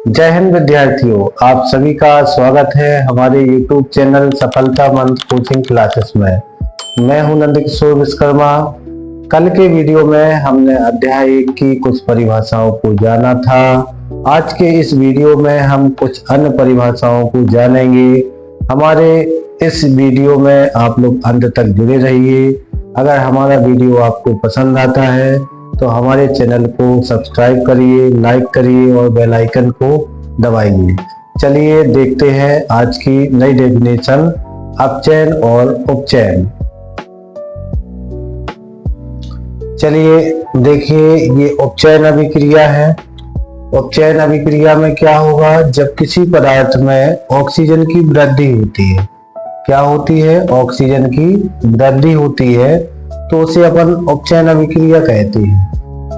जय हिंद विद्यार्थियों, आप सभी का स्वागत है हमारे YouTube चैनल सफलता मंत्र कोचिंग क्लासेस में। मैं हूं नंदकिशोर विश्वकर्मा। कल के वीडियो में हमने अध्याय 1 की कुछ परिभाषाओं को जाना था। आज के इस वीडियो में हम कुछ अन्य परिभाषाओं को जानेंगे। हमारे इस वीडियो में आप लोग अंत तक जुड़े रहिए। अगर हमारा वीडियो आपको पसंद आता है तो हमारे चैनल को सब्सक्राइब करिए, लाइक करिए और बेल आइकन को दबाइए। चलिए देखते हैं आज की नई डेफिनेशन अपचयन और उपचयन। चलिए देखिए, ये उपचयन अभिक्रिया है। उपचयन अभिक्रिया में क्या होगा, जब किसी पदार्थ में ऑक्सीजन की वृद्धि होती है। क्या होती है? ऑक्सीजन की वृद्धि होती है तो उसे अपन उपचयन अभिक्रिया कहते हैं।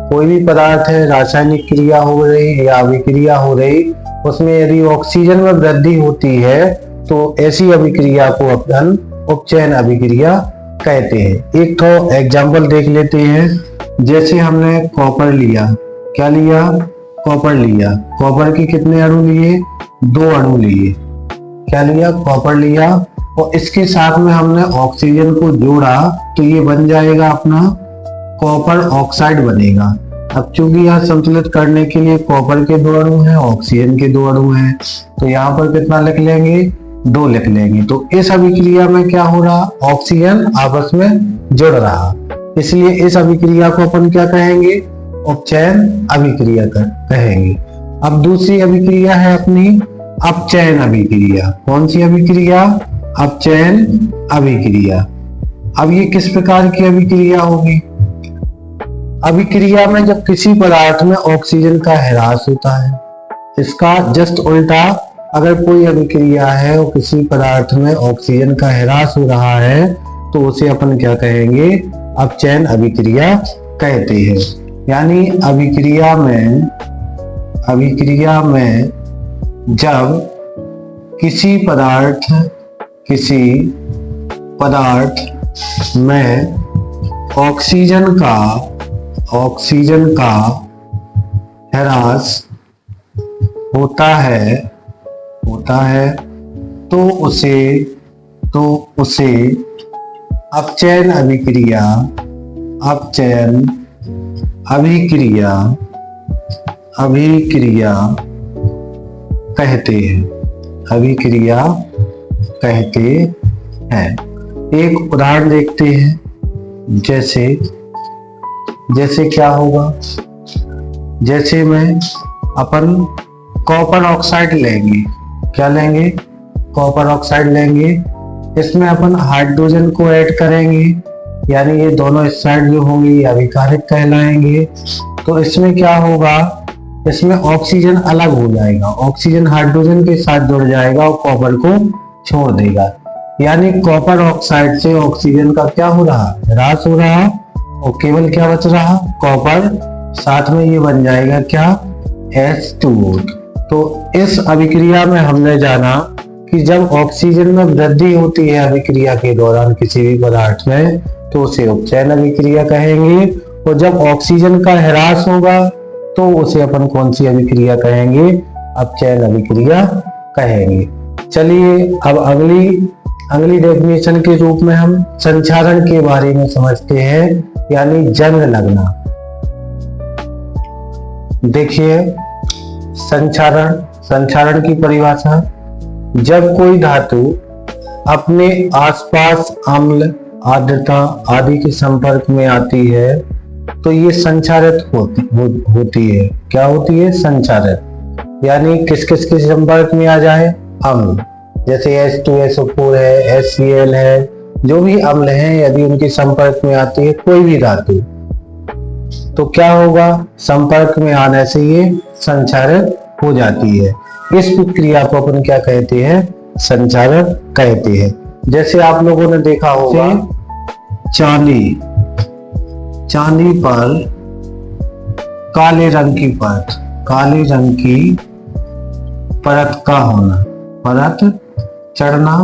कोई भी पदार्थ है, रासायनिक क्रिया हो रही या अभिक्रिया हो रही, उसमें यदि ऑक्सीजन में वृद्धि होती है तो ऐसी अभिक्रिया को अपन उपचयन अभिक्रिया कहते हैं। एक तो एग्जाम्पल देख लेते हैं। जैसे हमने कॉपर लिया, क्या लिया? कॉपर लिया। कॉपर के कितने अणु लिए? 2 अणु लिए। क्या लिया? कॉपर लिया और इसके साथ में हमने ऑक्सीजन को जोड़ा तो ये बन जाएगा अपना कॉपर ऑक्साइड बनेगा। अब चूंकि यहाँ संतुलित करने के लिए कॉपर के 2 अणु हैं, ऑक्सीजन के 2 अणु हैं, तो यहाँ पर कितना लिख लेंगे? 2 लिख लेंगे। तो इस अभिक्रिया में क्या हो रहा? ऑक्सीजन आपस में जुड़ रहा, इसलिए इस अभिक्रिया को अपन क्या कहेंगे? उपचयन अभिक्रिया कहेंगे। अब दूसरी अभिक्रिया है अपनी अपचयन अभिक्रिया। कौन सी अभिक्रिया? अपचयन अभिक्रिया। अब ये किस प्रकार की अभिक्रिया होगी? अभिक्रिया में जब किसी पदार्थ में ऑक्सीजन का ह्रास होता है, इसका जस्ट उल्टा अगर कोई अभिक्रिया है और किसी पदार्थ में ऑक्सीजन का ह्रास हो रहा है तो उसे अपन क्या कहेंगे? अपचयन अभिक्रिया कहते हैं। यानी अभिक्रिया में जब किसी पदार्थ में ऑक्सीजन का ह्रास होता है तो उसे अपचयन अभिक्रिया कहते हैं। एक उदाहरण देखते हैं। जैसे क्या होगा? जैसे में अपन कॉपर ऑक्साइड लेंगे। क्या लेंगे? कॉपर ऑक्साइड लेंगे। इसमें अपन हाइड्रोजन को ऐड करेंगे, यानी ये दोनों इस साइड जो होंगी अभिकारिक कहलाएंगे। तो इसमें क्या होगा? इसमें ऑक्सीजन अलग हो जाएगा, ऑक्सीजन हाइड्रोजन के साथ जुड़ जाएगा और कॉपर को छोड़ देगा। यानी कॉपर ऑक्साइड से ऑक्सीजन का क्या हो रहा? ह्रास हो रहा और केवल क्या बच रहा? कॉपर। साथ में ये बन जाएगा क्या? H2O। तो इस अभिक्रिया में हमने जाना कि जब ऑक्सीजन में वृद्धि होती है अभिक्रिया के दौरान किसी भी पदार्थ में तो उसे उपचयन अभिक्रिया कहेंगे, और जब ऑक्सीजन का ह्रास होगा तो उसे अपन कौन सी अभिक्रिया कहेंगे? अपचयन अभिक्रिया कहेंगे। चलिए अब अगली डेफिनेशन के रूप में हम संचारण के बारे में समझते हैं, यानी जंग लगना। देखिए, संचारण की परिभाषा, जब कोई धातु अपने आसपास अम्ल, आर्द्रता आदि के संपर्क में आती है तो ये संचारित होती है। क्या होती है? संचारित। यानी किस किस के संपर्क में आ जाए? अम्ल। जैसे H2SO4 है, HCl है, जो भी अम्ल हैं, यदि उनके संपर्क में आती है कोई भी धातु तो क्या होगा? संपर्क में आने से ये संचारित हो जाती है। इस प्रक्रिया को अपन क्या कहते हैं? संचारण कहते हैं। जैसे आप लोगों ने देखा होगा चांदी पर काले रंग की परत का होना, परत चढ़ना।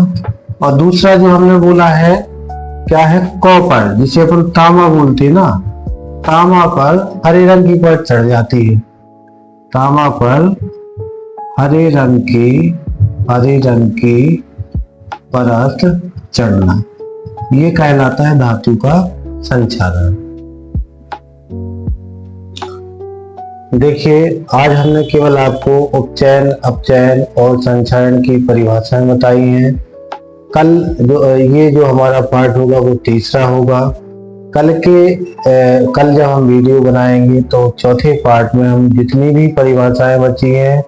और दूसरा जो हमने बोला है क्या है? कॉपर, जिसे अपन तांबा बोलते हैं ना, तांबा पर हरे रंग की परत चढ़ जाती है। तांबा पर हरे रंग की परत चढ़ना, ये कहलाता है धातु का संचारण। देखिए, आज हमने केवल आपको उपचयन, अपचयन और संचयन की परिभाषाएं बताई हैं। ये जो हमारा पार्ट होगा वो तीसरा होगा। कल जब हम वीडियो बनाएंगे तो चौथे पार्ट में हम जितनी भी परिभाषाएं बची हैं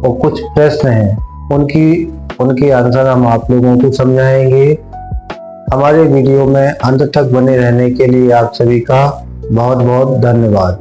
और कुछ प्रश्न हैं उनके आंसर हम आप लोगों को समझाएंगे। हमारे वीडियो में अंत तक बने रहने के लिए आप सभी का बहुत बहुत धन्यवाद।